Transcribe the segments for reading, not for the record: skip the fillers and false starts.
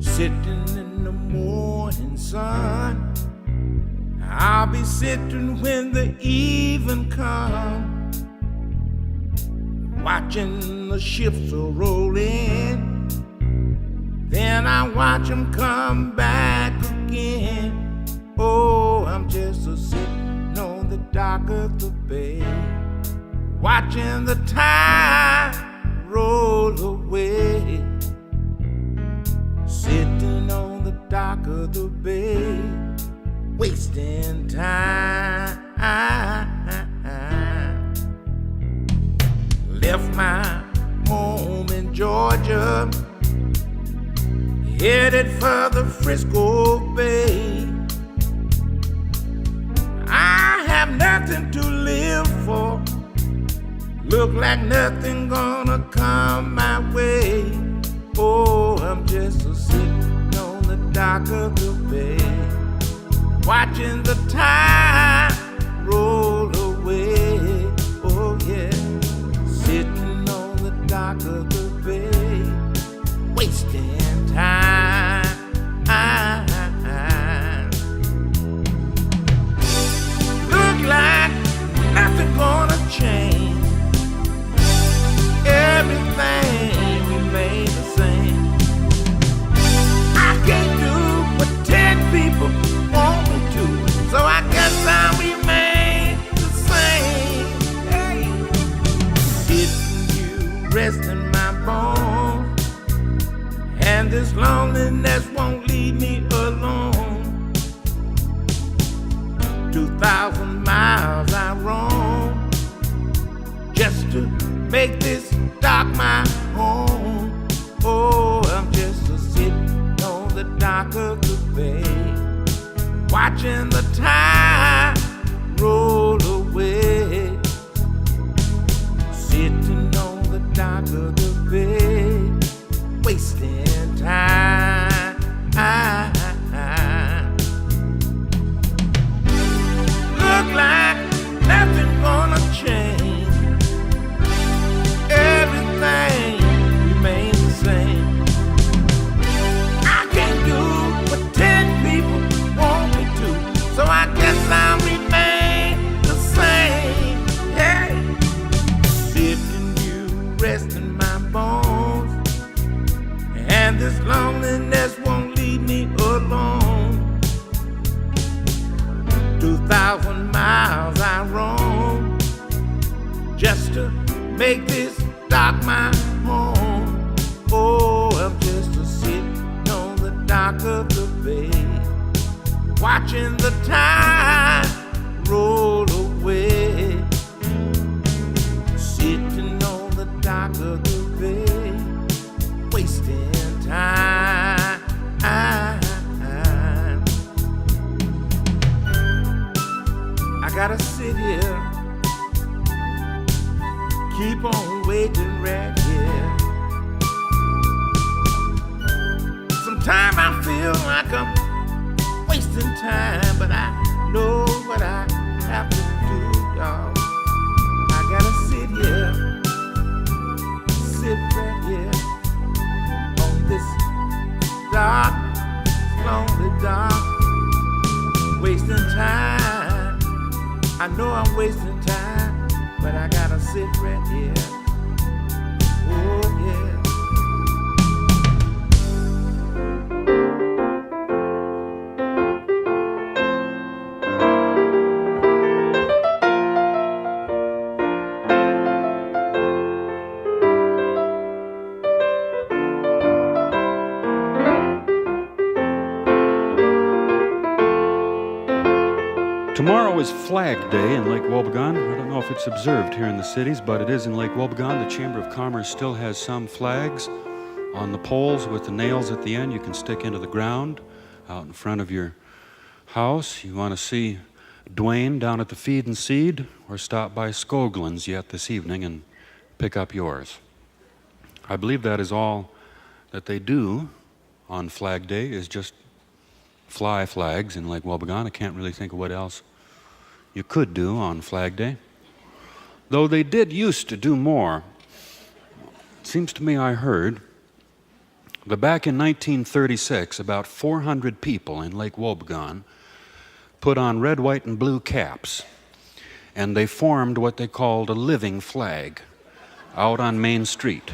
Sitting in the morning sun, I'll be sitting when the even comes, watching the ships a roll in. Then I watch them come back again. Oh, I'm just a sitting on the dock of the bay, watching the tide roll away. Sitting on the dock of the bay, wasting time. Left my home in Georgia, headed for the Frisco Bay. I have nothing to live for, look like nothing gonna come my way. Oh, I'm just a sitting on the dock of the bay, watching the tide roll away. Oh yeah, sitting on the dock of the bay, wasting time. Look like nothing gonna change, everything remains the same. I can't do what 10 people want me to, so I guess I'll remain the same. Hey. Sitting you resting my bones, and this loneliness won't leave me alone. 2,000 miles I roam just to make this dock my home. Oh, I'm just a sitting on the dock of the bay, watching the tide roll away. Sitting on the dock of the bay, wasting time. Look like nothing gonna change, everything remains the same. I can't do what 10 people want me to, so I guess I'll remain the same. Hey. Sitting you resting my bones, and this loneliness won't leave me alone. 2,000 miles I roam just to make this dock my home. Oh, I'm just a sitting on the dock of the bay, watching the tide roll away. Sitting on the dock of the bay, wasting time. I gotta sit here, keep on waiting right here. Sometimes I feel feel like I'm wasting time, but I know what I have to do, y'all. I gotta sit here, sit right here on this dark, lonely dark, wasting time. I know I'm wasting time, but I gotta sit right here. Oh yeah. Tomorrow is Flag Day in Lake Wobegon. I don't know if it's observed here in the cities, but it is in Lake Wobegon. The Chamber of Commerce still has some flags on the poles with the nails at the end you can stick into the ground out in front of your house. You want to see Dwayne down at the Feed and Seed, or stop by Skogland's yet this evening and pick up yours. I believe that is all that they do on Flag Day, is just fly flags in Lake Wobegon. I can't really think of what else you could do on Flag Day. Though they did used to do more. It seems to me I heard that back in 1936, about 400 people in Lake Wobegon put on red, white, and blue caps, and they formed what they called a living flag out on Main Street.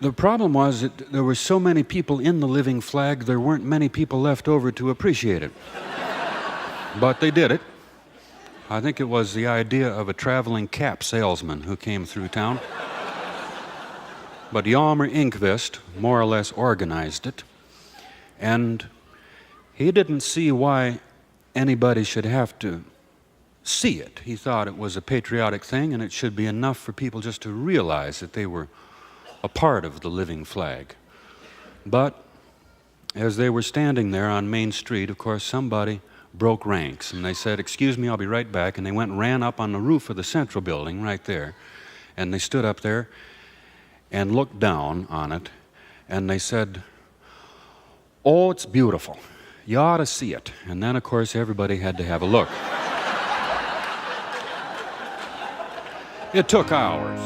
The problem was that there were so many people in the living flag, there weren't many people left over to appreciate it. But they did it. I think it was the idea of a traveling cap salesman who came through town. But Hjalmar Ingvist more or less organized it, and he didn't see why anybody should have to see it. He thought it was a patriotic thing, and it should be enough for people just to realize that they were a part of the living flag. But as they were standing there on Main Street, of course, somebody broke ranks, and they said, "Excuse me, I'll be right back." And they went and ran up on the roof of the Central building right there, and they stood up there and looked down on it, and they said, "Oh, it's beautiful. You ought to see it." And then, of course, everybody had to have a look. It took hours.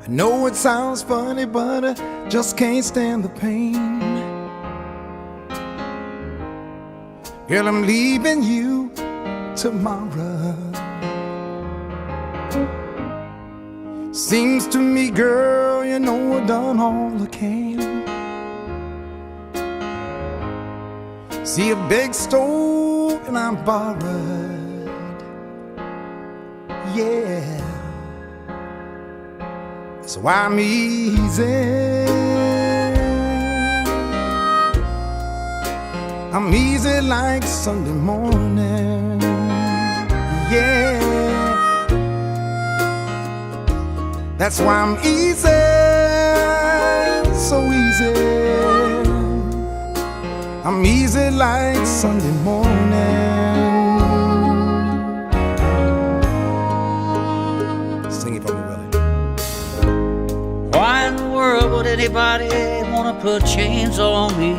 I know it sounds funny, but I just can't stand the pain. Girl, I'm leaving you tomorrow. Seems to me, girl, you know I done all I can. See a big stove and I'm borrowed. Yeah. So I'm easy. I'm easy like Sunday morning. Yeah. That's why I'm easy, so easy. I'm easy like Sunday morning. Sing it for me, Willie. Why in the world would anybody want to put chains on me?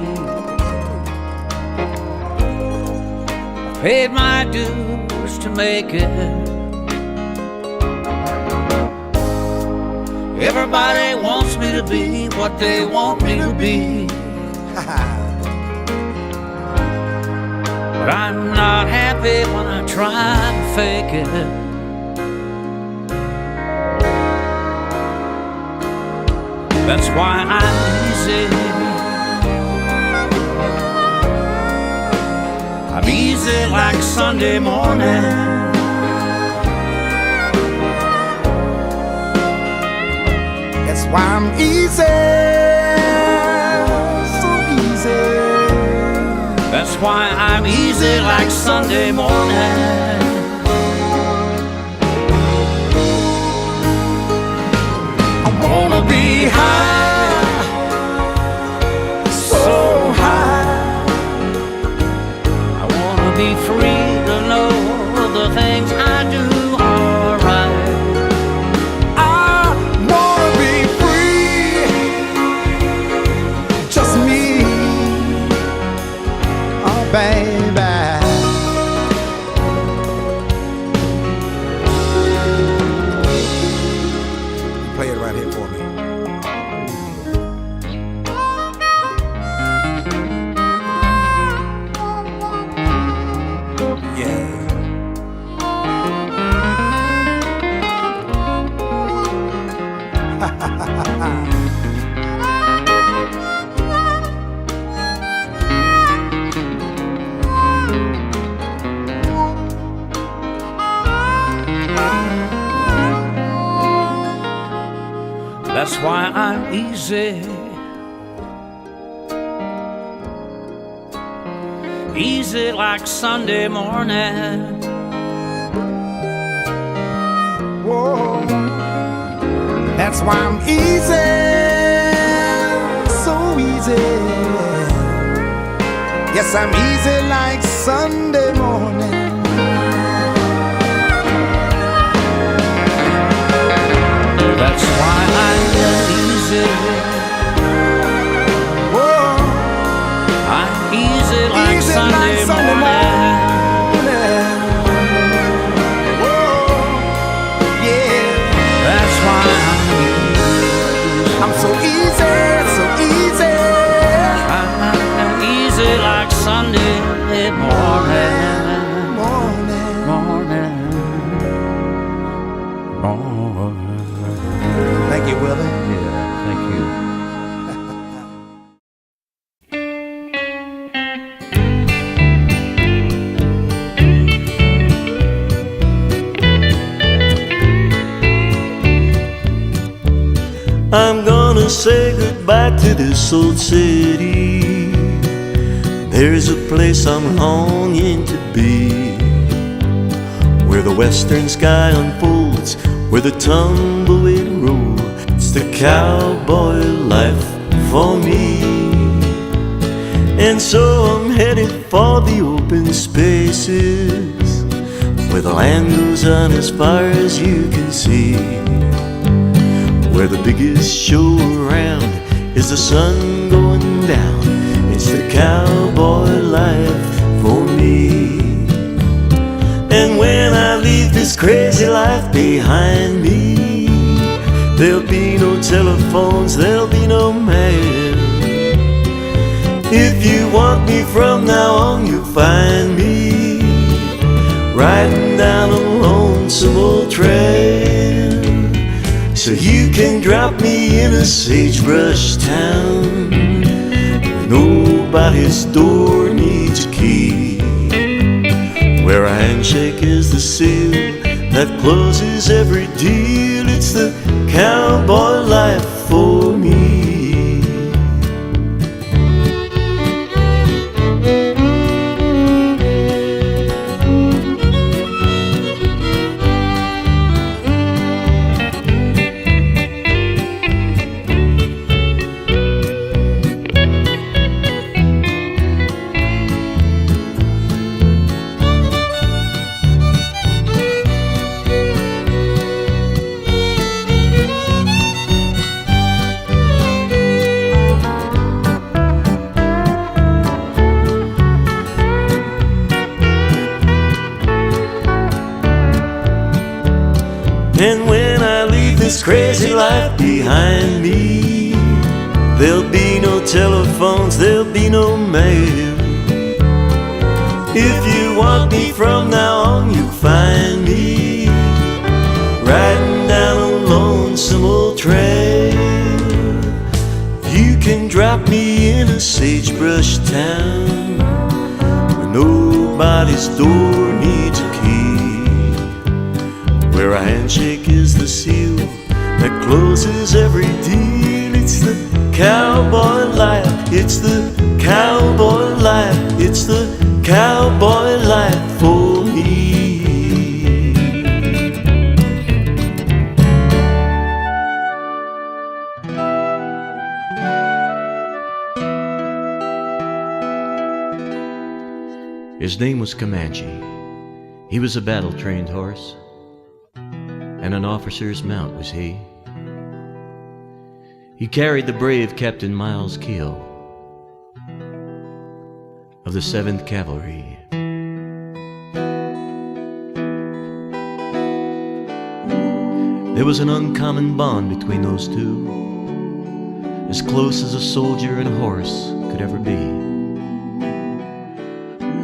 I paid my dues to make it. Everybody wants me to be what they want me to be. But I'm not happy when I try to fake it. That's why I'm easy. I'm easy like Sunday morning. That's why I'm easy, so easy. That's why I'm easy like Sunday morning. I wanna be high, so baby. Play it right here for me. Yeah. That's why I'm easy. Easy like Sunday morning. Whoa. That's why I'm easy, so easy. Yes, I'm easy like Sunday morning. That's why I'm easy. Whoa. I'm easy like Easy Sunday like Sunday morning. Whoa. Yeah. That's why I'm so easy, so easy. I'm easy like Sunday morning. Morning. Thank you, Willie. Yeah, thank you. I'm gonna say goodbye to this old city. There's a place I'm longing to be, where the western sky unfolds, where the tumbleweed roll. It's the cowboy life for me. And so I'm headed for the open spaces, where the land goes on as far as you can see, where the biggest show around is the sun going down. It's the cowboy life for me. And when I leave this crazy life behind me, there'll be no telephones, there'll be no mail. If you want me from now on, you'll find me riding down a lonesome old trail. So you can drop me in a sagebrush town, where nobody's door needs a key, where a handshake is the seal that closes every deal. It's the cowboy life for me. And when I leave this crazy life behind me, there'll be no telephones, there'll be no mail. If you want me from now on, you'll find me riding down a lonesome old trail. You can drop me in a sagebrush town, where nobody's door needs a key, where a handshake is the seal that closes every deal. It's the cowboy life, it's the cowboy life, it's the cowboy life for me. His name was Comanche. He was a battle-trained horse, and an officer's mount was he. He carried the brave Captain Miles Keel, of the 7th Cavalry. There was an uncommon bond between those two, as close as a soldier and a horse could ever be.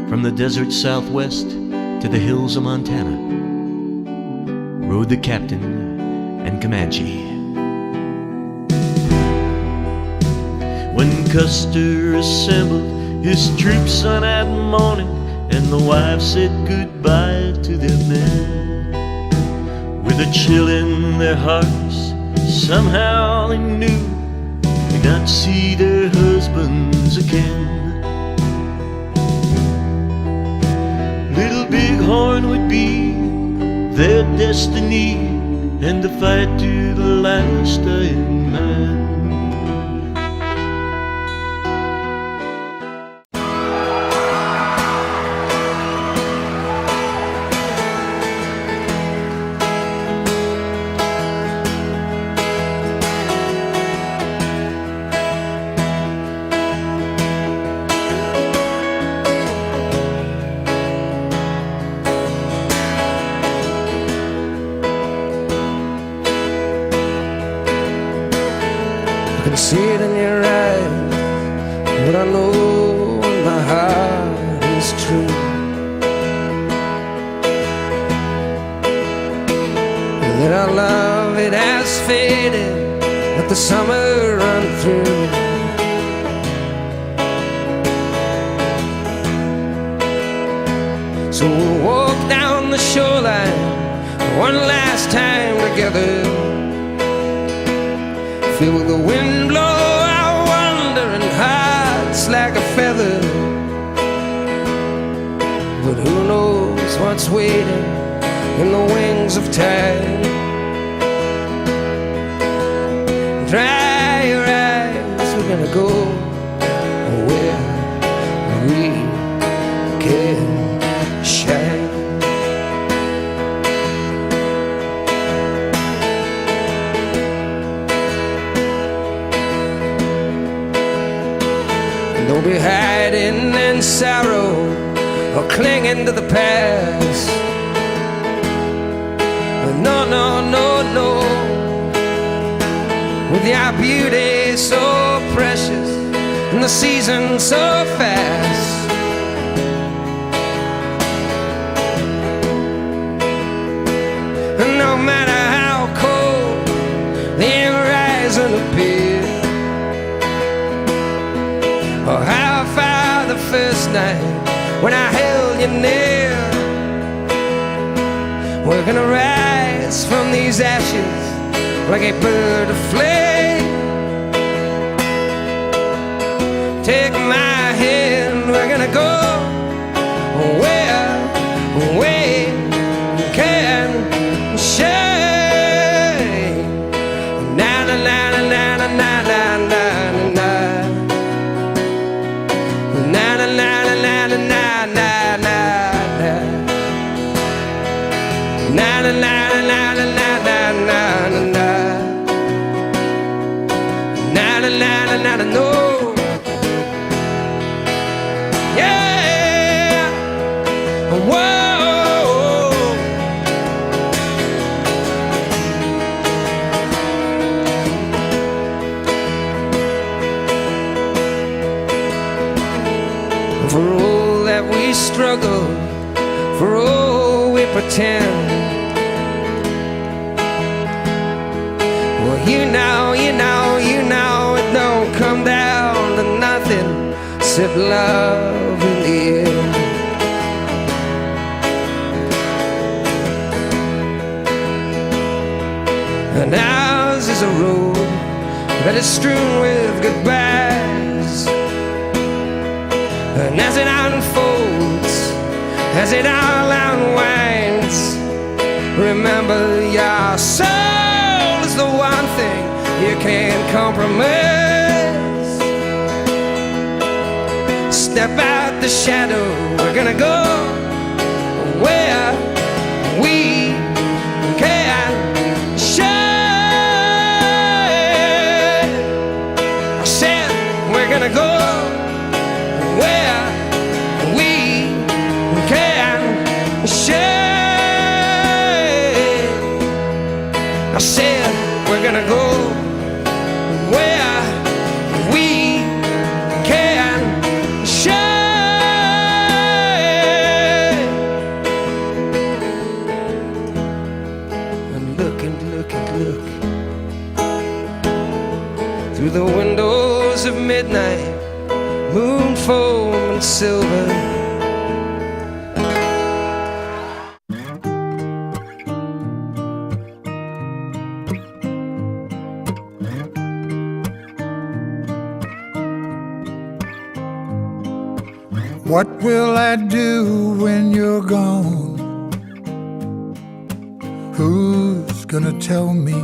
From the desert southwest to the hills of Montana rode the captain and Comanche. When Custer assembled his troops on that morning, and the wives said goodbye to their men, with a chill in their hearts, somehow they knew they'd not see their husbands again. Little Bighorn would be their destiny, and to fight to the last dying man. I can see it in your eyes, what I know in my heart is true. That our love, it has faded, let the summer run through. So we'll walk down the shoreline one last time together. Feel the wind blow our wandering hearts like a feather. But who knows what's waiting in the wings of time. Dry your eyes, we're gonna go where we can shine. Don't be hiding in sorrow or clinging to the past. No, no, no, no. With your beauty so precious and the season so fast, and no matter how cold the horizon appears, or how far the first night when I held you near, we're gonna rise from these ashes like a bird of flame. Take my hand, we're gonna go where we can shine. Na na na na na na na na na. Na na na na na na na na na. Na na na na na na na na na. Na na na na na na no. Yeah. Whoa. For all that we struggle, for all we pretend, well, you know, it don't come down to nothing except love in the end. And ours is a road that is strewn with goodbyes. And as it unfolds, as it all unwinds, remember your soul is the one thing you can't compromise. Step out the shadow, we're gonna go where we can shine. I said we're gonna go where moon foam and silver. What will I do when you're gone? Who's gonna tell me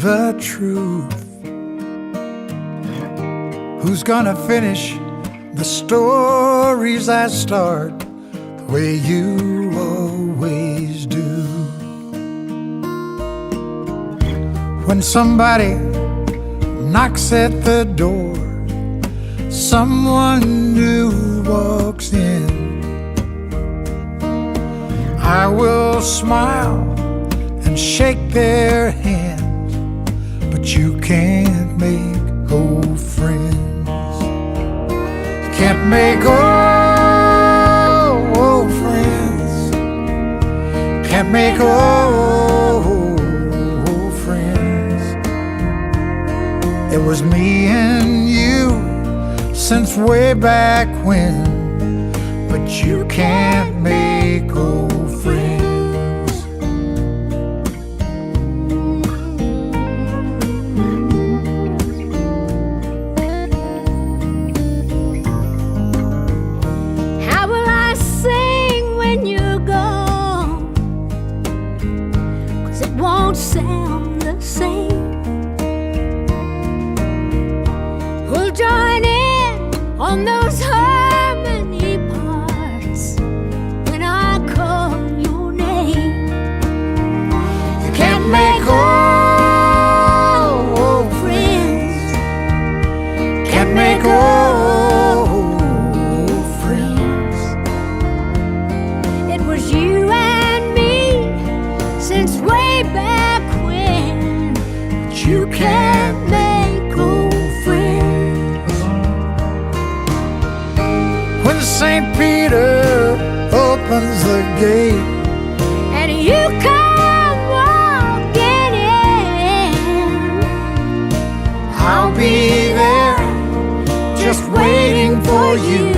the truth? Who's gonna finish the stories I start the way you always do? When somebody knocks at the door, someone new walks in, I will smile and shake their hands, but you can't make old friends. Can't make old friends. Can't make old friends. It was me and you since way back when, but you can't make old friends. How will I sing when you're gone? 'Cause it won't sound the same. We'll join in on those harmony parts when I call your name. You can't make old friends. Can't make old friends. It was you and me since way back when, but you can't make old friends. When St. Peter opens the gate And you come walking in, I'll be there just waiting for you.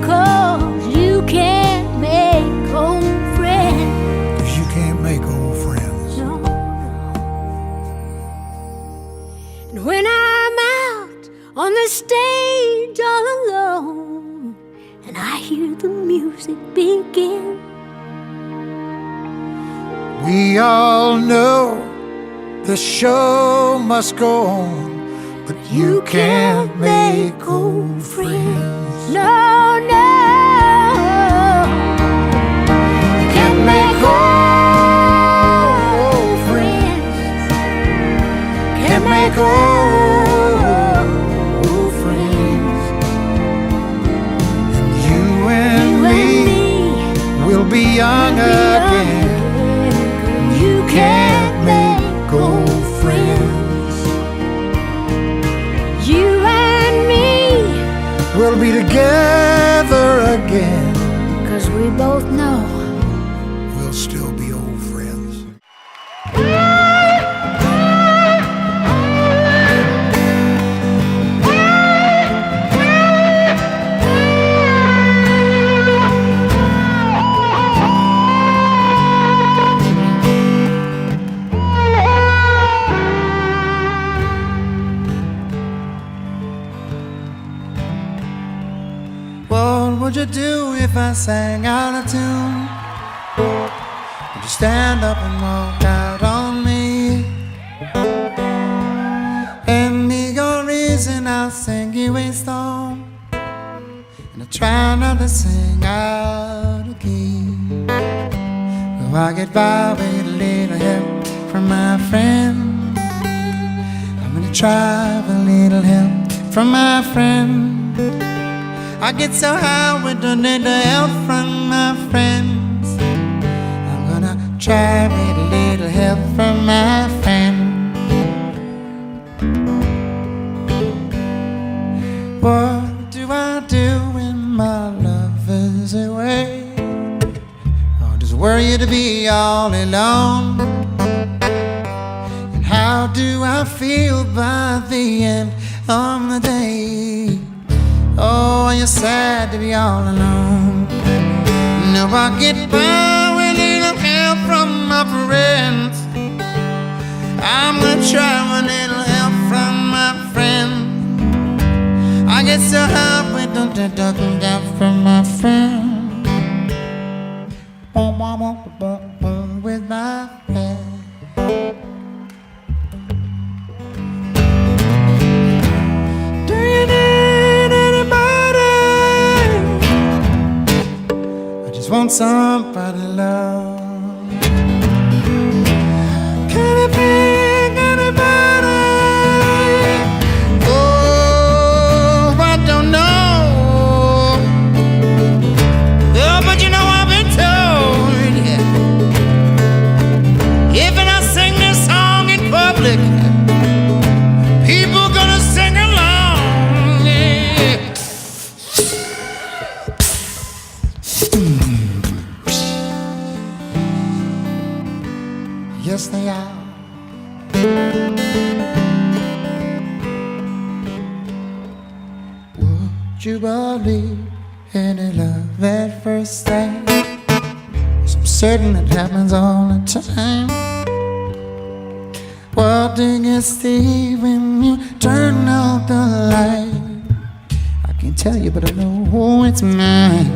'Cause you can't make old friends. 'Cause you can't make old friends. No, no. And when I'm out on the stage all alone and I hear the music begin, We all know the show must go on, but you can't make old friends. no, no. You can't make old friends. Can't make old friends. And you and me will be young again. You Can't make old friends. You and me, We'll be together again. 'cause we both know We'll still be old friends. What would you do if I sang out of tune? Would you stand up and walk out on me? Any good reason I'll sing you a song, and I try not to sing out of key. Will I get by with a little help from my friend? I'm gonna try with a little help from my friend. I get so high with a little help from my friends. I'm gonna try with a little help from my friend. What do I do when my love is away? Or does it worry you to be all alone? And how do I feel by the end of the day? Oh, you're sad to be all alone. No, I get by with little help from my friends. I'm gonna try with little help from my friends. I get so help with the help from my friends. With my friends. Do you need anybody? I just want somebody to love. Can it be anybody? Oh, I don't know. Oh, but you know I've been told, yeah. If I sing this song in public, people gonna sing along, yeah. Yes, they are. Would you believe in love at first sight? I'm certain it happens all the time. What do you see when you turn out the light? I can't tell you, but I know it's mine.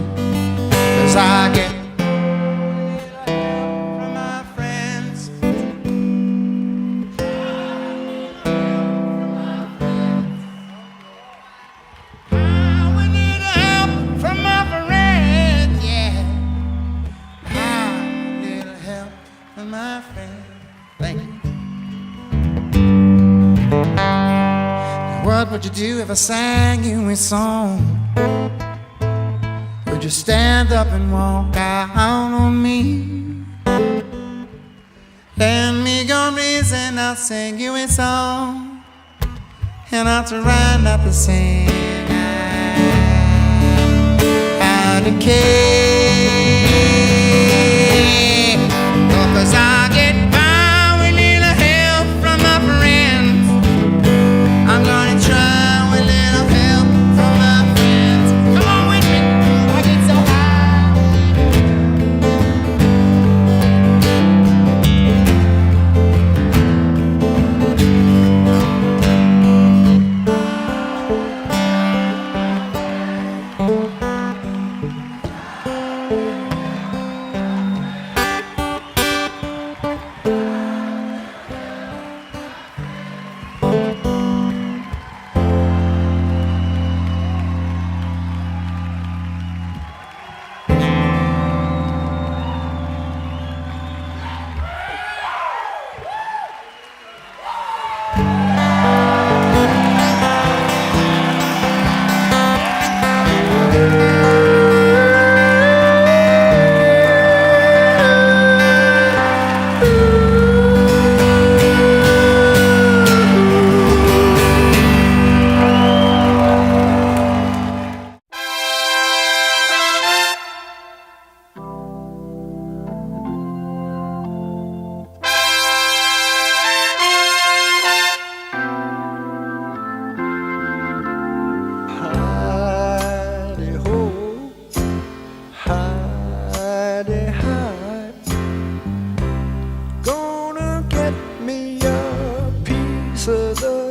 'Cause I get from my friends. I need help from my friends, yeah. I need help from my friends. Thank you. What would you do if I sang you a song? Would you stand up and walk out on me? Lend me your reason, I'll sing you a song, and I'll try not to sing out of key. 'Cause I get by with little help from my friends. I'm gonna try with little help from my friends. Come on with me, I get so high.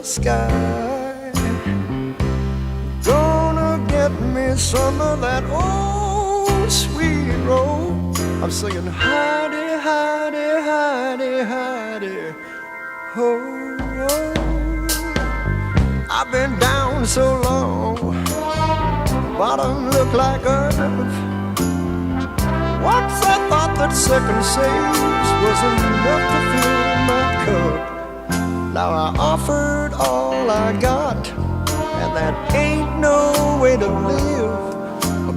sky. Gonna get me some of that old sweet roll. I'm singing hidey, hidey, hidey, hidey, ho, oh. I've been down so long, bottom look like earth. Once I thought that second sage was enough to fill my cup. Now I offered all I got, and that ain't no way to live.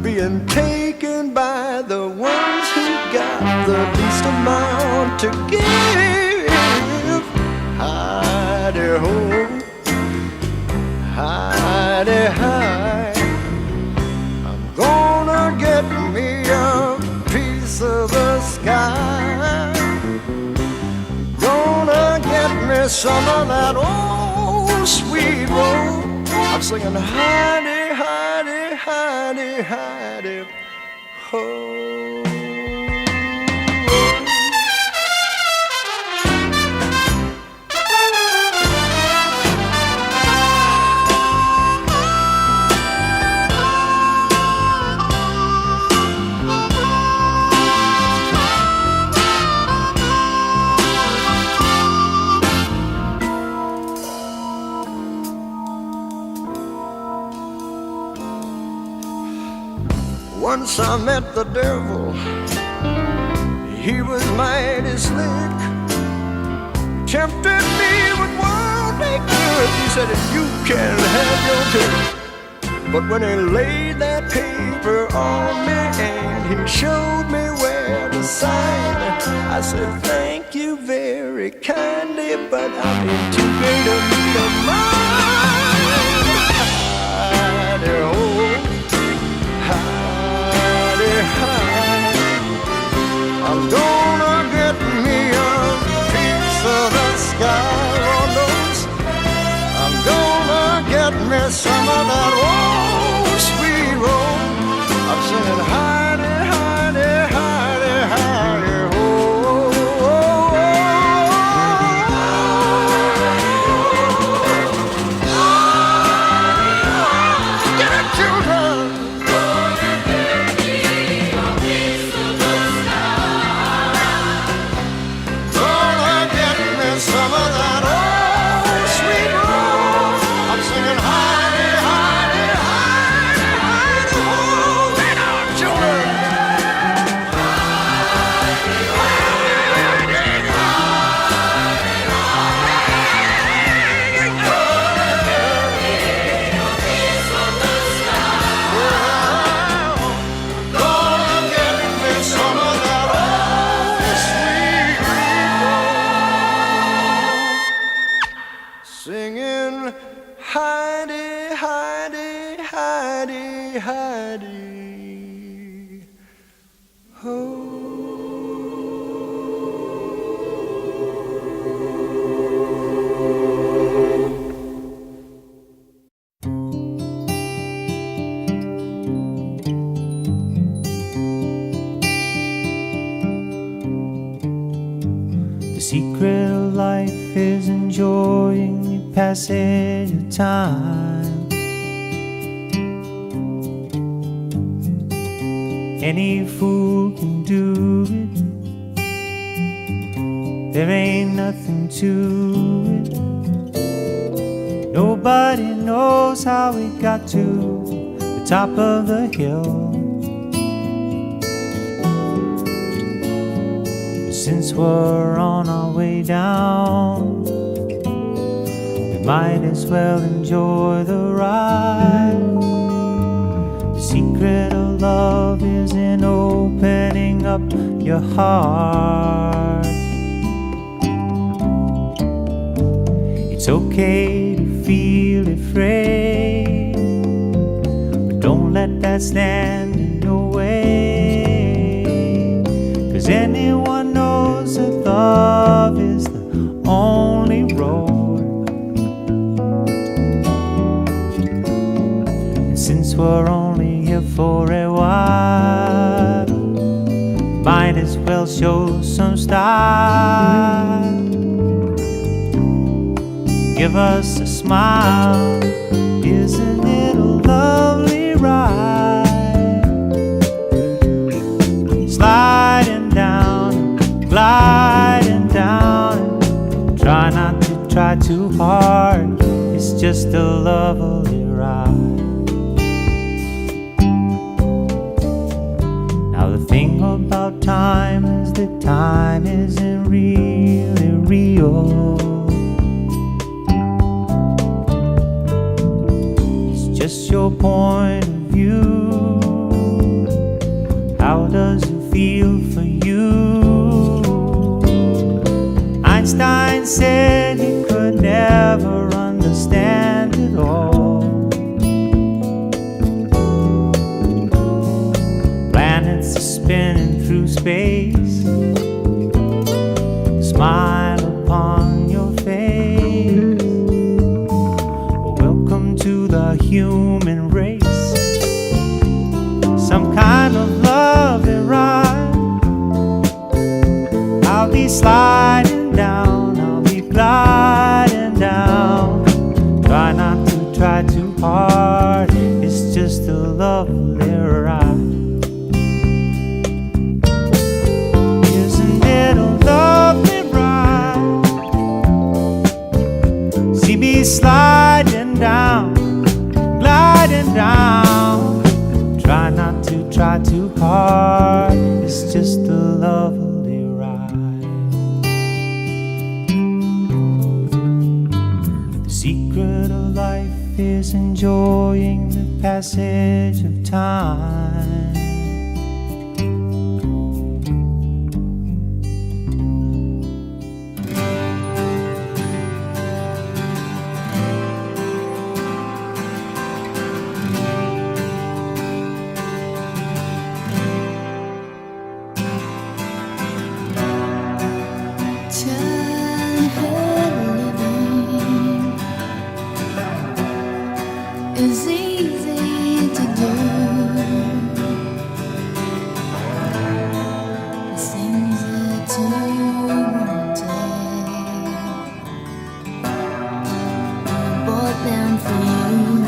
Being taken by the ones who got the least amount to give. Hidey ho, hidey hi. I'm gonna get me a piece of the sky. Gonna get me some of that old sweet roll. I'm singing hidey, hidey, hidey, hidey, ho. Once I met the devil, he was mighty slick. Tempted me with worldly goods. He said, you can have your cake. But when he laid that paper on me and he showed me where to sign, I said, thank you very kindly, but I'm in too great a need of mine. Hidey, oh, hidey, hidey. I'm gonna get me a piece of the sky, Lord knows. I'm gonna get me some of that old sweet roll. I'm singing hidey, hidey, hidey, hidey, ho, oh, oh, oh. Get it, children. Some of that old sweet roll. I'm singing hidey, hidey, hidey, hidey, ho. Lay down, children. Gonna get me some of that old sweet roll. Singing hidey, hidey, hidey, hidey, ho. The secret of life is enjoying the passage of time. Any fool can do it. There ain't nothing to it. Nobody knows how we got to the top of the hill. Since we're on our way down, we might as well enjoy the ride. The secret of love is in opening up your heart. It's okay to feel afraid, but don't let that stand in your way. 'Cause anyone knows that love is the only road. And since we're only here for a while, might as well show some style. Give us a smile, isn't it a lovely ride? Sliding down, gliding down. Try not to try too hard, it's just a lovely ride. Now the thing about time is that time isn't really real. It's just your point of view. How does it feel for you? Einstein said he could never understand it all. Planets are spinning through space. Smile upon your face. Welcome to the human race. lovely ride. Isn't it a lovely ride? See me sliding down, gliding down. Try not to try too hard, it's just a lovely ride. The secret of life is enjoying the passage of time. Childhood living is easy to do. The things that you wanted, I bought them for you.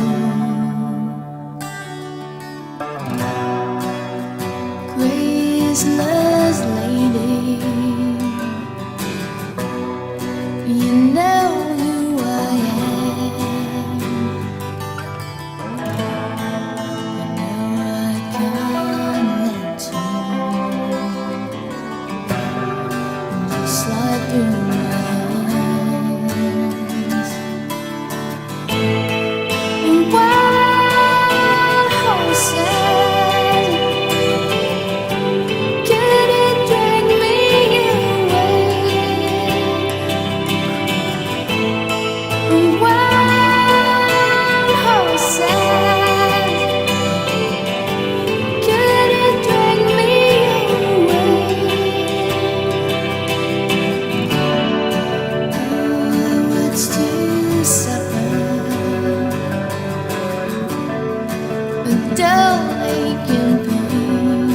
Graceless lady, you know who I am. But now I can't let you just slide through my hands. And wild horses, can it drag me away? Wild horses, can it drag me away? Oh, what's to suffer? A dull ache and pain.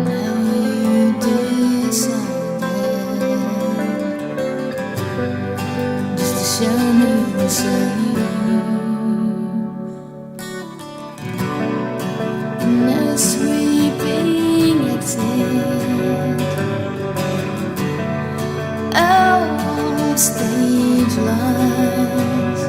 Now you decided just to show me the same. No sweeping exit, oh, stage lights.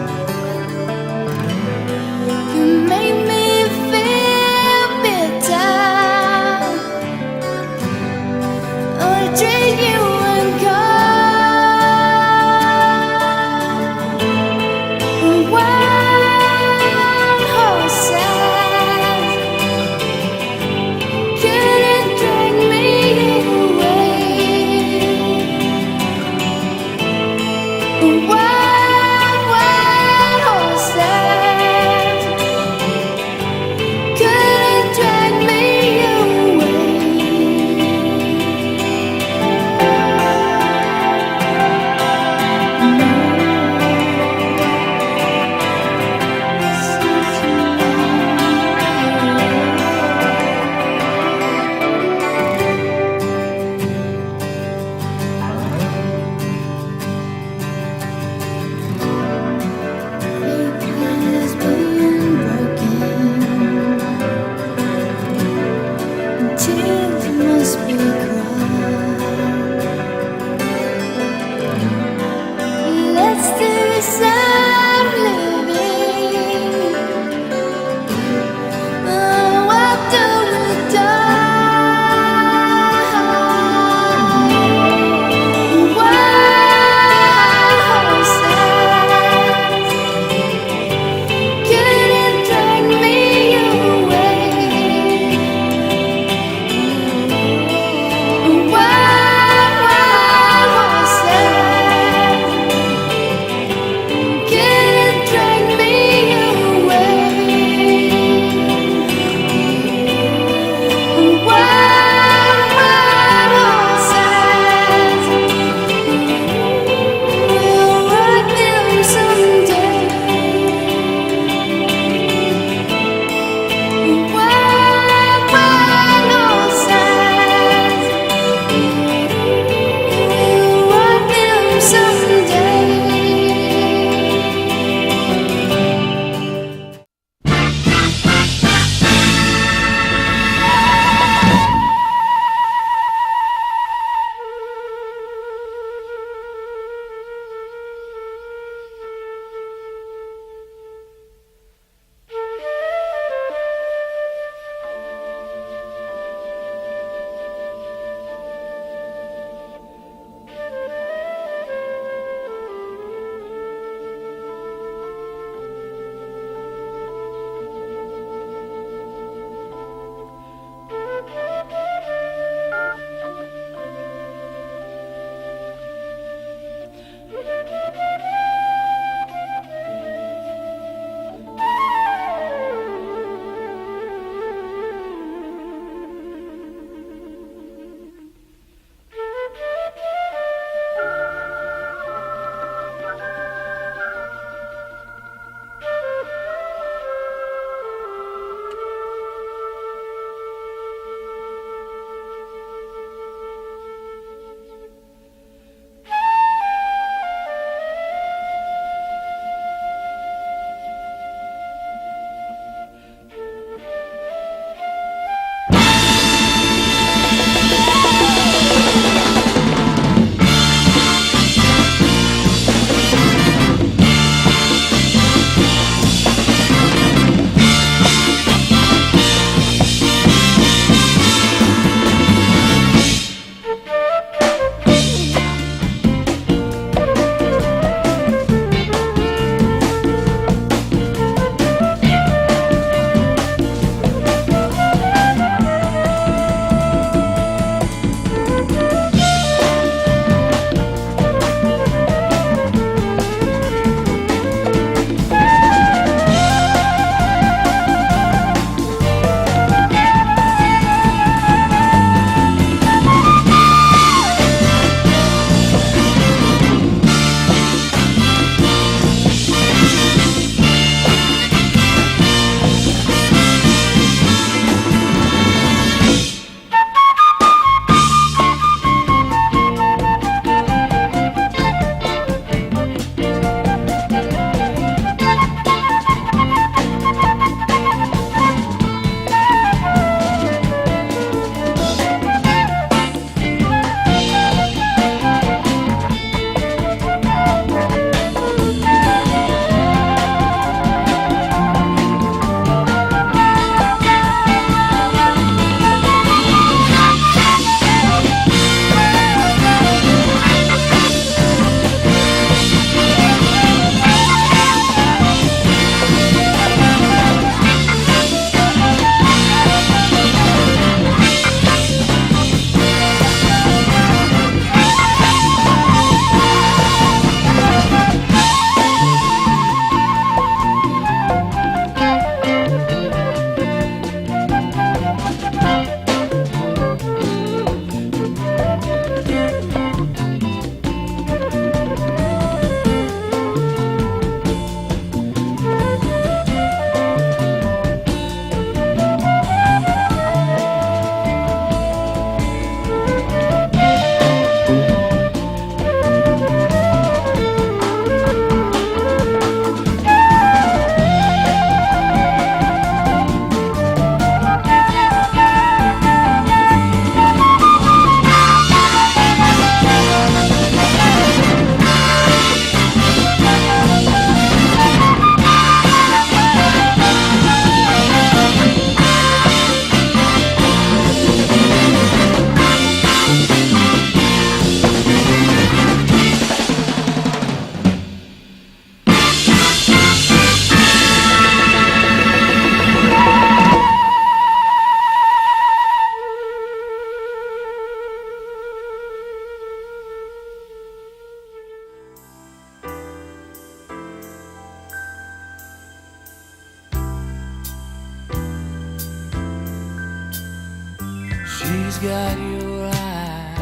She's got your eyes,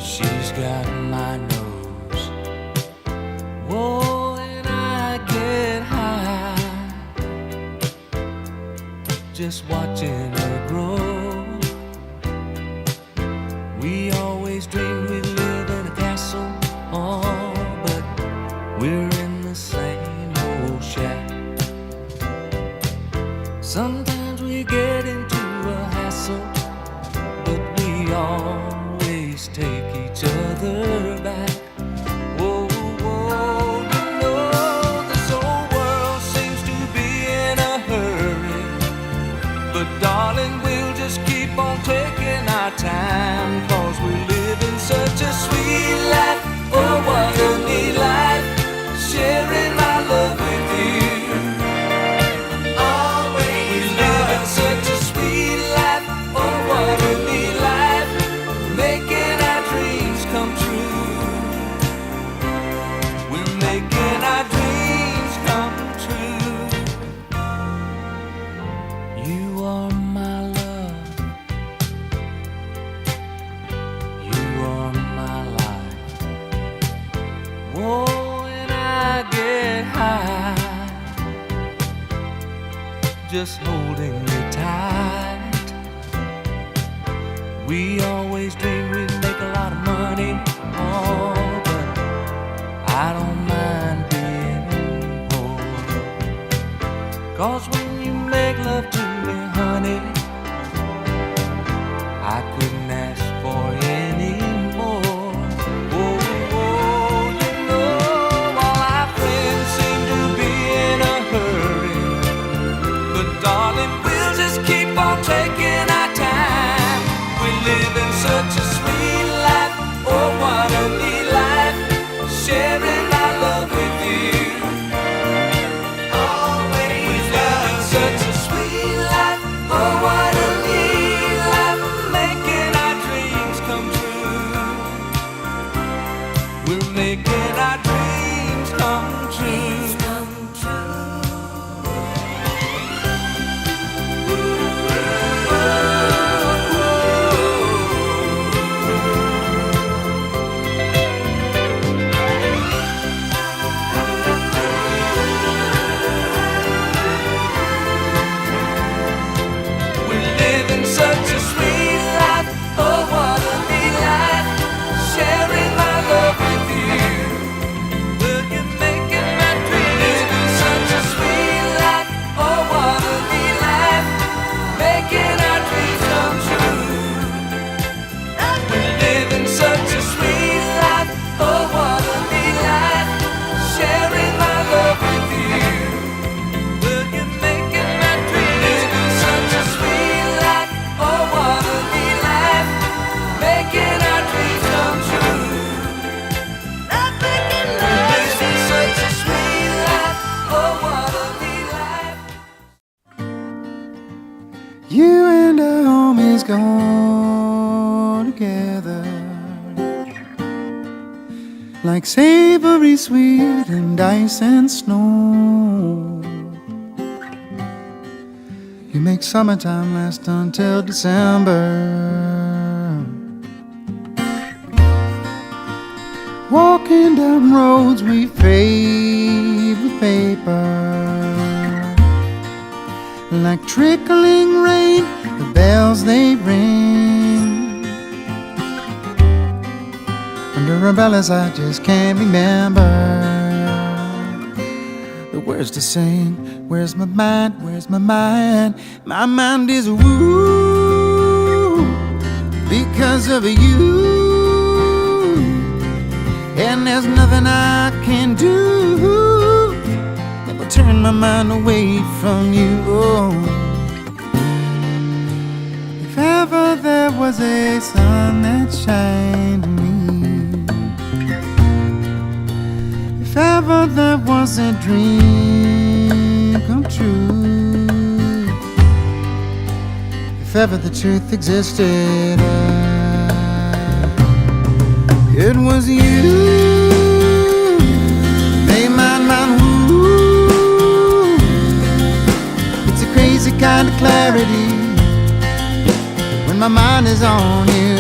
she's got my nose. Whoa, and I get high just watching her grow. We always dreamed we'd live in a castle, oh, but we're in the same old shack. Sometimes we get into a hassle, but we always take each other back. Whoa, whoa, you know this whole world seems to be in a hurry, but darling, we'll just keep on taking our time, 'cause we're living such a sweet life. Oh, what a neat life, sharing my love with you. Such a sweet life, oh what a neat life, making our dreams come true. We're making our dreams come true. You are my love, you are my life. Whoa, and I get high just holding you tight. We always dreamed we'd make a lot of money, oh, but I don't mind being poor. 'Cause when you make love to me, honey, I couldn't ask for any more. Whoa, whoa, you know all our friends seem to be in a hurry, but darling, we'll just keep on taking our time. We're living such a sweet life, oh what a neat life, sharing my love with you. Always we're living such a sweet life, oh what a neat life, making our dreams come true. We're making our dreams come true. Such a sweet life, oh what a neat life, sharing my love with you. Will you make it my dream? Living such a sweet life, oh what a neat life, making our dreams come true. We're living such a sweet life, oh what a neat life, sharing my love with you. Will you make it my dream? Living such a sweet life, oh what a neat life, making our dreams come true. Making love, living such a sweet life, oh what a neat life. You and I always go together, like savory sweet and ice and snow. You make summertime last until December. Walking down roads we paved with paper, like trickling rain, the bells they ring. Under umbrellas I just can't remember the words to sing. Where's my mind? Where's my mind? My mind is woo because of you, and there's nothing I can do that will turn my mind away from you. Oh. If ever there was a sun that shined on me, if ever there was a dream come true, if ever the truth existed, it was you. Made my mind woo. It's a crazy kind of clarity my mind is on you.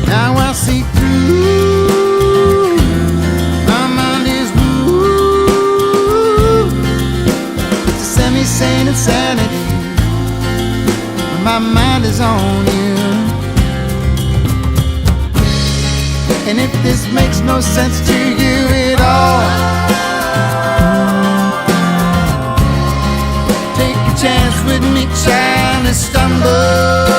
Now I see through. My mind is woo. It's a semi-sane insanity. My mind is on you. And if this makes no sense to you at all, take a chance with me trying to stumble.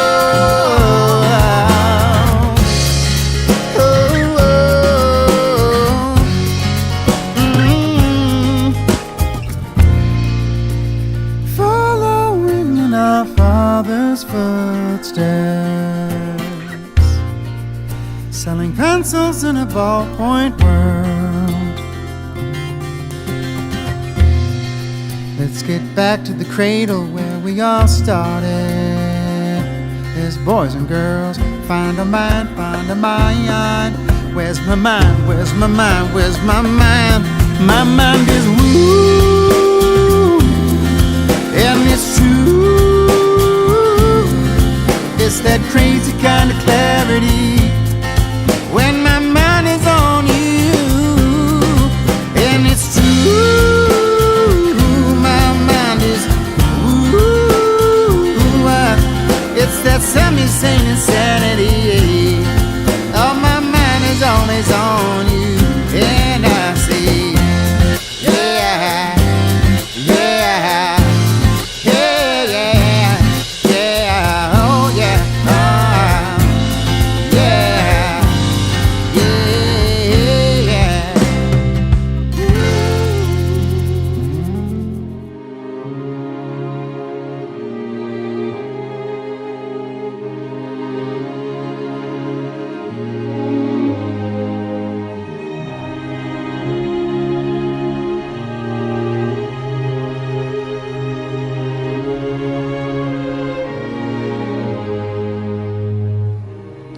Following in our Father's footsteps, selling pencils in a ballpoint world. Let's get back to the cradle where we all started. As boys and girls, find a mind, find a mind. Where's my mind, where's my mind, where's my mind? My mind is woo, and it's true. It's that crazy kind of clarity when my mind is on you. And it's true, my mind is woo. It's that semi-sane insanity. Oh, my mind is always on you. And I say, yeah, yeah, yeah, yeah, yeah, oh yeah, yeah, yeah.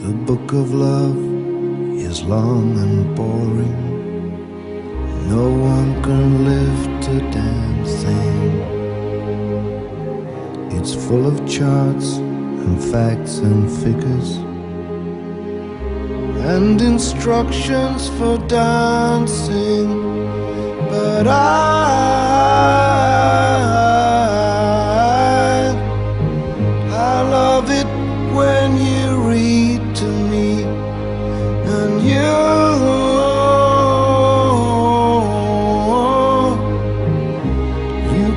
The book of love is long and boring. No one can lift a damn thing. It's full of charts and facts and figures and instructions for dancing. But I love it when you read to me, and you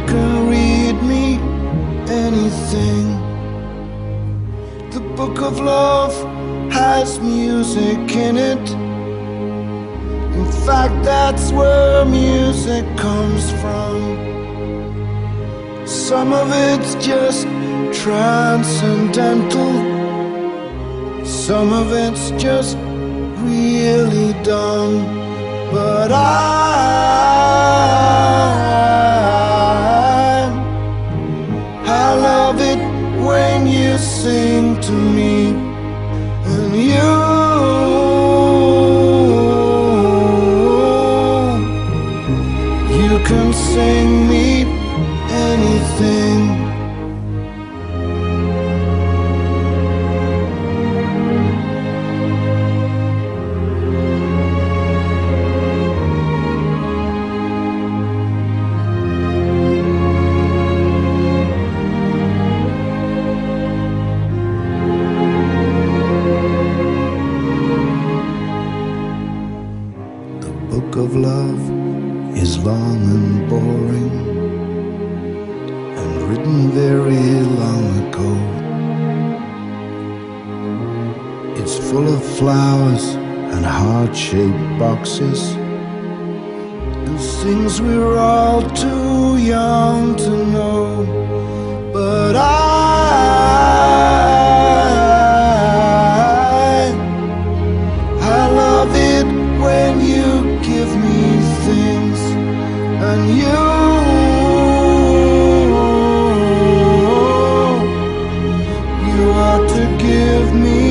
can read me anything. The book of love has music in it. In fact, that's where music comes from. Some of it's just transcendental. Some of it's just really dumb. But I love it when you sing to me, and you can sing me anything. The book of love is long and boring, and written very long ago. It's full of flowers and heart-shaped boxes and things we're all too young to know. But I love it when you give me things, and you ought to give me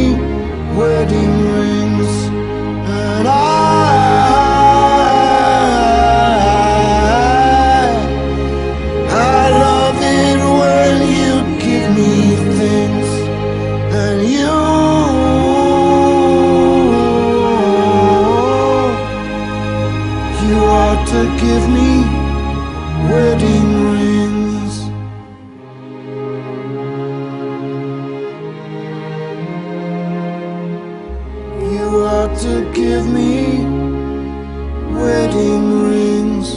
wedding rings, and I love it wedding rings. You ought to give me wedding rings.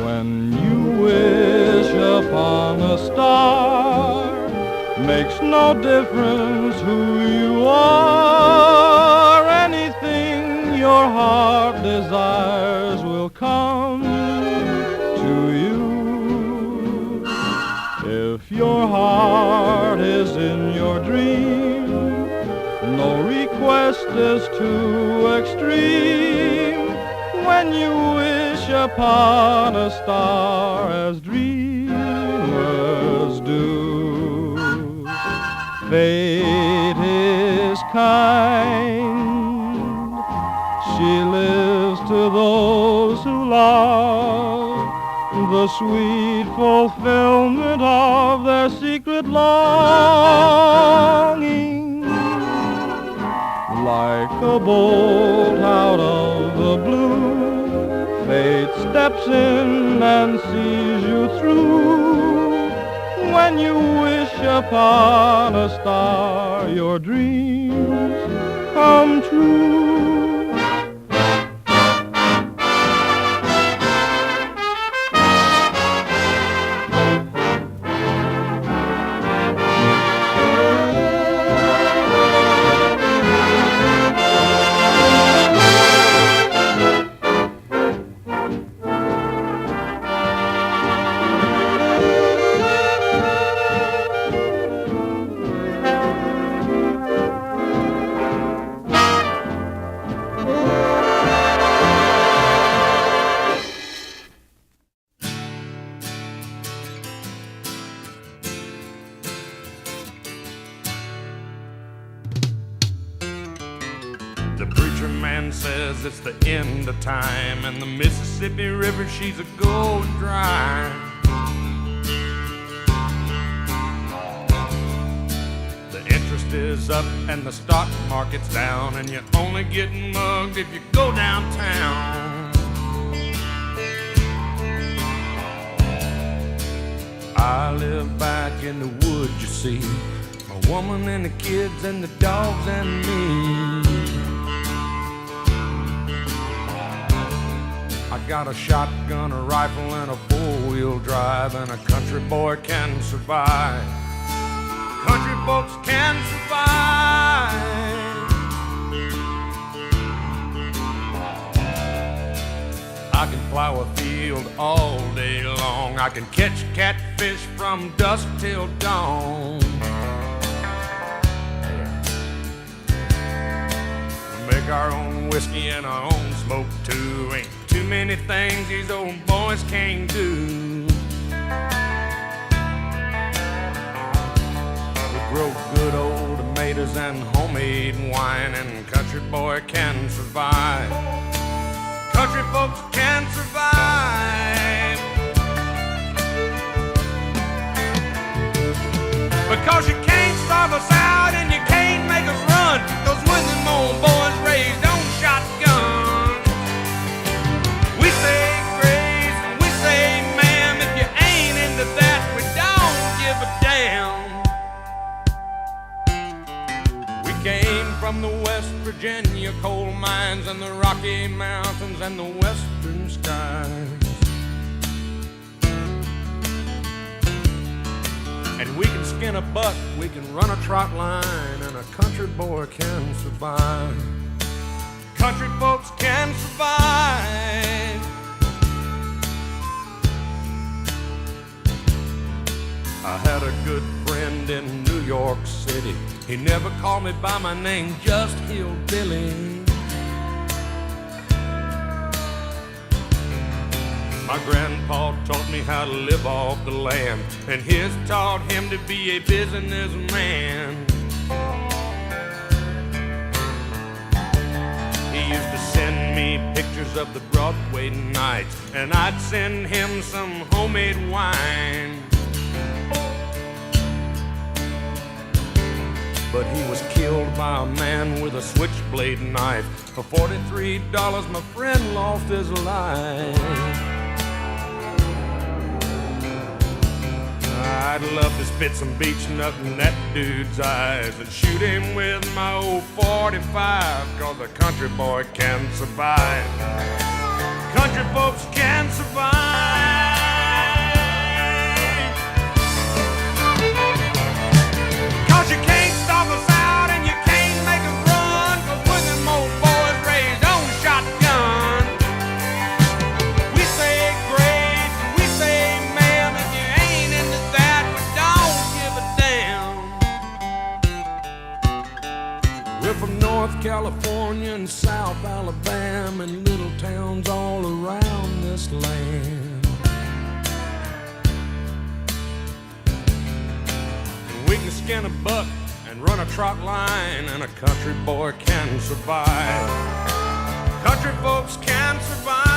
When you wish upon a star, makes no difference who you are. Anything your heart desires will come to you. If your heart is in your dream, no request is too extreme. When you wish upon a star as dreamers do, fate is kind. She lives to those who love. the sweet fulfillment of their secret longing. Like a bolt out of the blue, fate steps in and sees you through. When you wish upon a star, your dreams come true. The preacher man says it's the end of time, and the Mississippi River, she's a going dry. The interest is up and the stock market's down, and you're only getting mugged if you go downtown. I live back in the woods, you see, my woman and the kids and the dogs and me. I got a shotgun, a rifle, and a four-wheel drive, and a country boy can survive. Country folks can survive. I can plow a field all day long. I can catch catfish from dusk till dawn. We make our own whiskey and our own smoke too. Ain't too many things these old boys can't do. We grow good old tomatoes and homemade wine, and country boy can survive. Country folks can survive. Because you can't starve us out and you can't make us run, 'cause when them old boys raised on shotguns, we say grace and we say ma'am. If you ain't into that, we don't give a damn. We came from the West Virginia coal mines and the Rocky Mountains and the western skies. And we can skin a buck, we can run a trot line, and a country boy can survive. Country folks can survive. I had a good friend in New York City. He never called me by my name, just Hillbilly. My grandpa taught me how to live off the land, and his taught him to be a businessman. He used to send me pictures of the Broadway nights, and I'd send him some homemade wine. But he was killed by a man with a switchblade knife. For $43, my friend lost his life. I'd love to spit some beach nut in that dude's eyes and shoot him with my old 45, 'cause a country boy can survive. Country folks can survive. 'Cause you can't stop us out and you can't make us run, 'cause when them old boys raised on shotgun, we say grace and we say ma'am. If you ain't into that, we don't give a damn. We're from North California and South Alabama and little towns all around this land. And we can skin a buck and run a trot line, and a country boy can survive. Country folks can survive.